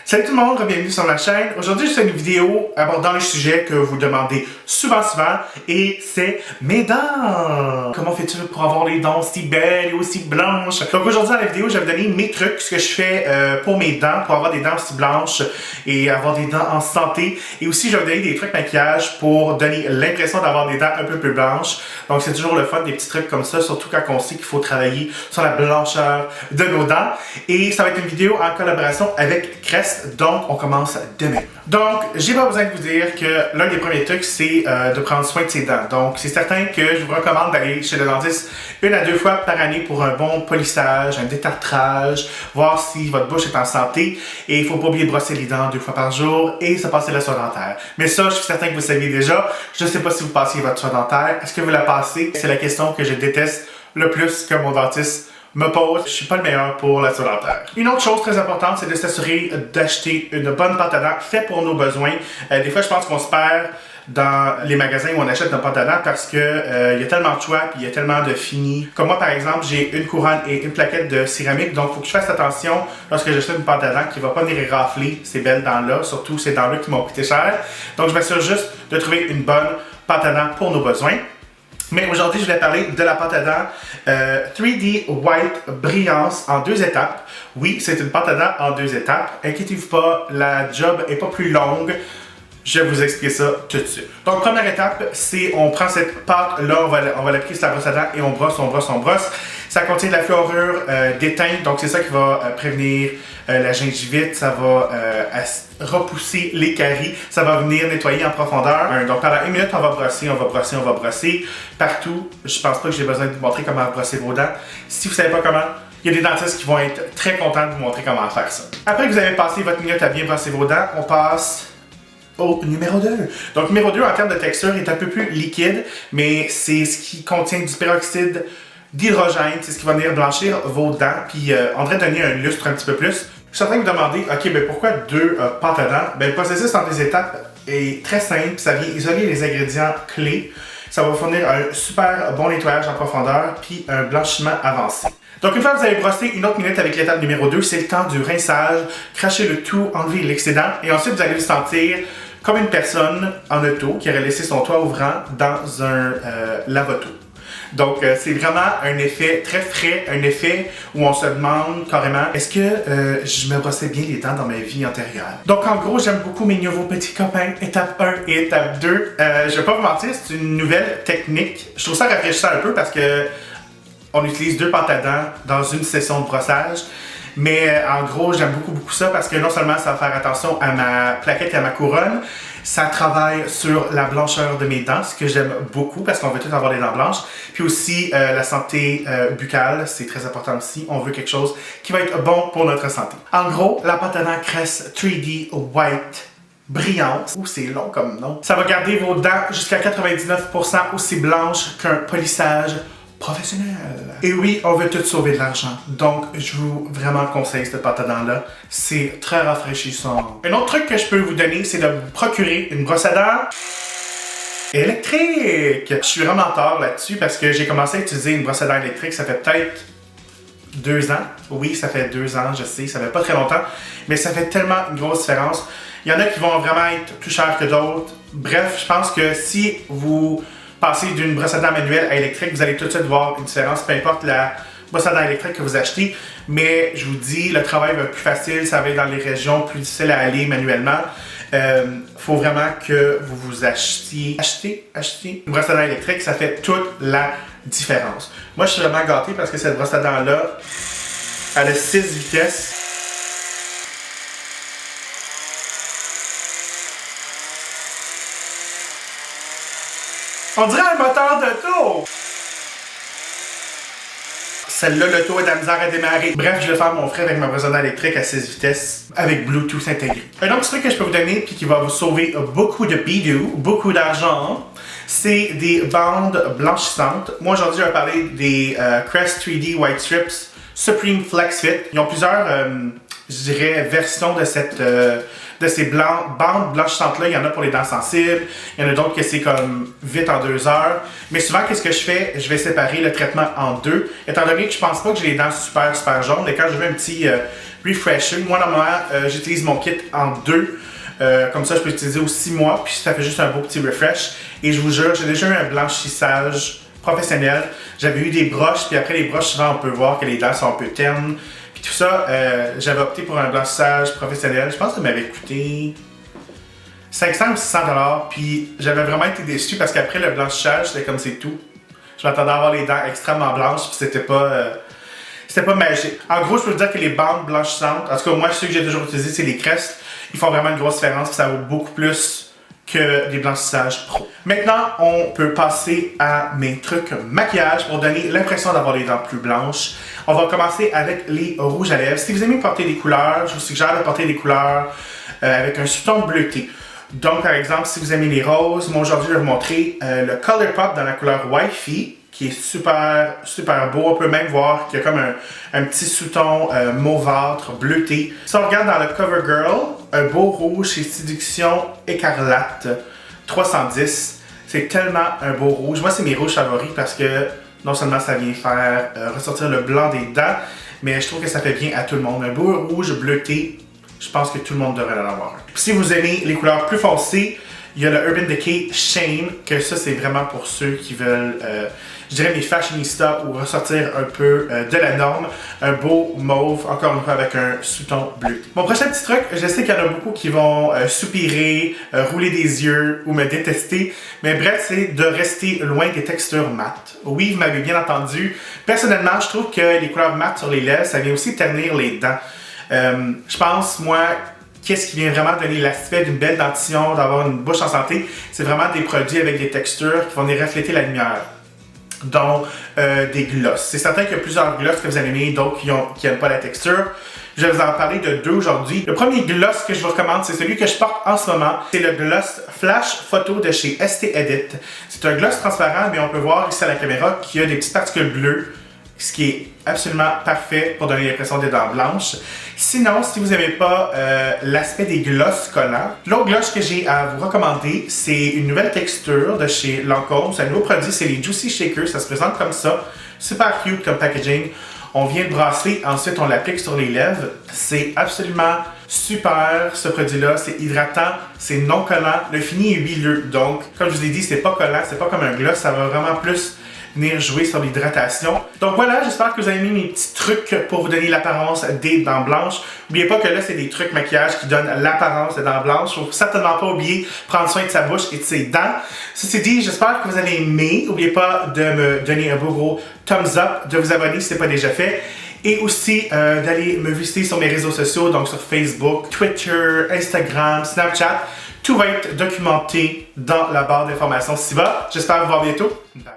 Salut tout le monde, bienvenue sur ma chaîne. Aujourd'hui, je fais une vidéo abordant le sujet que vous demandez souvent et c'est mes dents. Comment fais-tu pour avoir les dents si belles et aussi blanches? Donc aujourd'hui dans la vidéo, je vais vous donner mes trucs, ce que je fais pour mes dents, pour avoir des dents aussi blanches et avoir des dents en santé. Et aussi, je vais vous donner des trucs maquillage pour donner l'impression d'avoir des dents un peu plus blanches. Donc c'est toujours le fun, des petits trucs comme ça, surtout quand on sait qu'il faut travailler sur la blancheur de nos dents. Et ça va être une vidéo en collaboration avec Crest. Donc, on commence demain. Donc, j'ai pas besoin de vous dire que l'un des premiers trucs, c'est de prendre soin de ses dents. Donc, c'est certain que je vous recommande d'aller chez le dentiste 1 à 2 fois par année pour un bon polissage, un détartrage, voir si votre bouche est en santé. Et il faut pas oublier de brosser les dents 2 fois par jour et se passer le soin dentaire. Mais ça, je suis certain que vous le saviez déjà. Je ne sais pas si vous passez votre soin dentaire. Est-ce que vous la passez? C'est la question que je déteste le plus que mon dentiste me pose. Je suis pas le meilleur pour la soie dentaire. Une autre chose très importante, c'est de s'assurer d'acheter une bonne pâte à dents faite pour nos besoins. Des fois, je pense qu'on se perd dans les magasins où on achète notre pâte à dents parce que il y a tellement de choix puis il y a tellement de finis. Comme moi, par exemple, j'ai une couronne et une plaquette de céramique, donc il faut que je fasse attention lorsque j'achète une pâte à dents qui va pas venir rafler ces belles dents-là, surtout ces dents-là qui m'ont coûté cher. Donc, je m'assure juste de trouver une bonne pâte à dents pour nos besoins. Mais aujourd'hui, je vais parler de la pâte à dents 3D White Brillance en 2 étapes. Oui, c'est une pâte à dents en 2 étapes. Inquiétez-vous pas, la job est pas plus longue. Je vais vous expliquer ça tout de suite. Donc, première étape, c'est on prend cette pâte-là, on va l'appliquer sur la brosse à dents et on brosse. Ça contient de la fluorure d'étain, donc c'est ça qui va prévenir la gingivite, ça va repousser les caries, ça va venir nettoyer en profondeur. Donc pendant 1 minute, on va brosser partout. Je pense pas que j'ai besoin de vous montrer comment brosser vos dents. Si vous savez pas comment, il y a des dentistes qui vont être très contents de vous montrer comment faire ça. Après que vous avez passé votre minute à bien brosser vos dents, on passe au numéro 2. Donc, numéro 2, en termes de texture, est un peu plus liquide, mais c'est ce qui contient du peroxyde d'hydrogène. C'est ce qui va venir blanchir vos dents, puis on devrait donner un lustre un petit peu plus. Je suis en train de vous demander, OK, mais pourquoi 2 pâtes à dents? Ben, le processus en 2 étapes est très simple. Ça vient isoler les ingrédients clés. Ça va vous fournir un super bon nettoyage en profondeur, puis un blanchiment avancé. Donc, une fois que vous avez brossé une autre minute avec l'étape numéro 2, c'est le temps du rinçage. Crachez le tout, enlevez l'excédent, et ensuite vous allez vous sentir comme une personne en auto qui aurait laissé son toit ouvrant dans un lave-auto. Donc, c'est vraiment un effet très frais, un effet où on se demande carrément, est-ce que je me brossais bien les dents dans ma vie antérieure? Donc, en gros, j'aime beaucoup mes nouveaux petits copains, étape 1 et étape 2. Je vais pas vous mentir, c'est une nouvelle technique. Je trouve ça rafraîchissant un peu parce que on utilise 2 pâtes à dents dans une session de brossage. Mais en gros, j'aime beaucoup ça parce que non seulement ça va faire attention à ma plaquette et à ma couronne, ça travaille sur la blancheur de mes dents, ce que j'aime beaucoup parce qu'on veut tous avoir des dents blanches. Puis aussi, la santé buccale, c'est très important aussi. On veut quelque chose qui va être bon pour notre santé. En gros, la pâte à dents Crest 3D White Brillance. Ouh, c'est long comme nom. Ça va garder vos dents jusqu'à 99% aussi blanches qu'un polissage professionnel. Et oui, on veut tout sauver de l'argent. Donc, je vous vraiment conseille cette pâte à dents-là. C'est très rafraîchissant. Un autre truc que je peux vous donner, c'est de vous procurer une brosse à dents électrique. Je suis vraiment tard là-dessus parce que j'ai commencé à utiliser une brosse à dents électrique, ça fait peut-être 2 ans. Oui, ça fait 2 ans, je sais, ça fait pas très longtemps, mais ça fait tellement une grosse différence. Il y en a qui vont vraiment être plus chers que d'autres. Bref, je pense que si vous passez d'une brosse à dents manuelle à électrique, vous allez tout de suite voir une différence, peu importe la brosse à dents électrique que vous achetez. Mais je vous dis, le travail va être plus facile, ça va être dans les régions plus difficiles à aller manuellement. Faut vraiment que vous achetiez une brosse à dents électrique, ça fait toute la différence. Moi, je suis vraiment gâté parce que cette brosse à dents-là, elle a 6 vitesses. On dirait un moteur d'auto! Celle-là, l'auto est de la misère à démarrer. Bref, je vais faire mon frais avec ma brosse à dents électrique à 6 vitesses avec Bluetooth intégré. Un autre truc que je peux vous donner puis qui va vous sauver beaucoup de bidou, beaucoup d'argent, c'est des bandes blanchissantes. Moi, aujourd'hui, je vais parler des Crest 3D White Strips Supreme Flex Fit. Ils ont plusieurs je dirais, version de de ces bandes blanchissantes-là. Il y en a pour les dents sensibles, il y en a d'autres que c'est comme vite en 2 heures. Mais souvent, qu'est-ce que je fais? Je vais séparer le traitement en deux, étant donné que je pense pas que j'ai les dents super jaunes. Et quand je veux un petit refresher, moi, normalement, j'utilise mon kit en deux. Comme ça, je peux l'utiliser aux 6 mois, puis ça fait juste un beau petit refresh. Et je vous jure, j'ai déjà eu un blanchissage professionnel. J'avais eu des broches, puis après les broches, souvent, on peut voir que les dents sont un peu ternes. Puis tout ça, j'avais opté pour un blanchissage professionnel. Je pense que ça m'avait coûté 500 ou 600 $, puis j'avais vraiment été déçu parce qu'après le blanchissage, c'était comme c'est tout. Je m'attendais à avoir les dents extrêmement blanches, puis c'était pas magique. En gros, je peux vous dire que les bandes blanchissantes, en tout cas, moi, ceux que j'ai toujours utilisés, c'est les Crest. Ils font vraiment une grosse différence, puis ça vaut beaucoup plus que des blanchissages pro. Maintenant, on peut passer à mes trucs maquillage pour donner l'impression d'avoir les dents plus blanches. On va commencer avec les rouges à lèvres. Si vous aimez porter des couleurs, je vous suggère de porter des couleurs avec un sous-ton bleuté. Donc, par exemple, si vous aimez les roses, moi aujourd'hui, je vais vous montrer le Colourpop dans la couleur Wi-Fi, qui est super beau. On peut même voir qu'il y a comme un petit sous-ton mauvâtre, bleuté. Si on regarde dans le CoverGirl, un beau rouge chez Séduction Écarlate 310. C'est tellement un beau rouge. Moi, c'est mes rouges favoris parce que non seulement ça vient faire ressortir le blanc des dents, mais je trouve que ça fait bien à tout le monde. Un beau rouge bleuté, je pense que tout le monde devrait en avoir un. Si vous aimez les couleurs plus foncées, il y a le Urban Decay Shane, que ça c'est vraiment pour ceux qui veulent, je dirais les fashionistas ou ressortir un peu de la norme. Un beau mauve, encore une fois avec un sous-ton bleu. Mon prochain petit truc, je sais qu'il y en a beaucoup qui vont soupirer, rouler des yeux ou me détester, mais bref, c'est de rester loin des textures mates. Oui, vous m'avez bien entendu. Personnellement, je trouve que les couleurs mates sur les lèvres, ça vient aussi ternir les dents. Je pense, moi, qu'est-ce qui vient vraiment donner l'aspect d'une belle dentition, d'avoir une bouche en santé, c'est vraiment des produits avec des textures qui vont venir refléter la lumière, dont des glosses. C'est certain qu'il y a plusieurs glosses que vous allez aimer, d'autres qui n'aiment pas la texture. Je vais vous en parler de deux aujourd'hui. Le premier gloss que je vous recommande, c'est celui que je porte en ce moment. C'est le gloss Flash Photo de chez ST Edit. C'est un gloss transparent, mais on peut voir ici à la caméra qu'il y a des petites particules bleues, ce qui est absolument parfait pour donner l'impression des dents blanches. Sinon, si vous n'aimez pas l'aspect des glosses collants, l'autre gloss que j'ai à vous recommander, c'est une nouvelle texture de chez Lancôme. C'est un nouveau produit, c'est les Juicy Shakers. Ça se présente comme ça. Super cute comme packaging. On vient de brasser, ensuite on l'applique sur les lèvres. C'est absolument super ce produit-là. C'est hydratant, c'est non collant. Le fini est huileux. Donc, comme je vous ai dit, c'est pas collant, c'est pas comme un gloss. Ça va vraiment plus venir jouer sur l'hydratation. Donc voilà, j'espère que vous avez aimé mes petits trucs pour vous donner l'apparence des dents blanches. N'oubliez pas que là, c'est des trucs maquillage qui donnent l'apparence des dents blanches. Il ne faut certainement pas oublier prendre soin de sa bouche et de ses dents. Ceci dit, j'espère que vous avez aimé. N'oubliez pas de me donner un beau gros thumbs up, de vous abonner si ce n'est pas déjà fait. Et aussi d'aller me visiter sur mes réseaux sociaux, donc sur Facebook, Twitter, Instagram, Snapchat. Tout va être documenté dans la barre d'informations. Si va, j'espère vous voir bientôt. Bye.